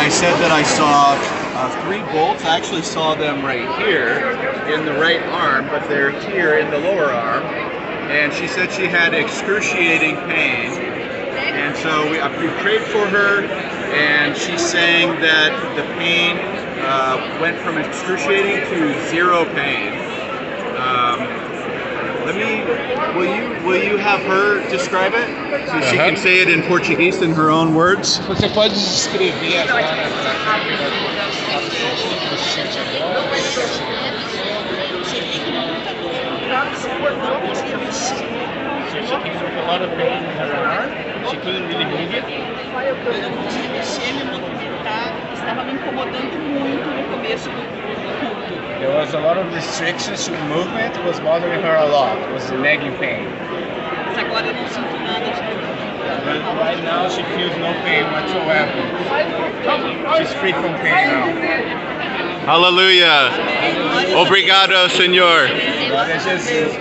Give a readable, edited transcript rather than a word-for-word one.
I said that I saw 3 bolts. I actually saw them right here in the right arm, but they're here in the lower arm. And she said she had excruciating pain. And so we prayed for her, and she's saying that the pain went from excruciating to 0 pain. Will you have her describe it? So she can say it in Portuguese in her own words? Você pode descrever agora para câmera a sensação que você sente agora? So she came with a lot of pain in her arm. She couldn't really move it. Eu não conseguia mexer, me movimentar, estava me incomodando muito no começo do culto. There was a lot of restrictions to movement. It was bothering her a lot. It was nagging pain. Mas agora eu não sinto nada de But right now she feels no pain whatsoever. She's free from pain now. Hallelujah. Obrigado, Senhor. Glória a Jesus.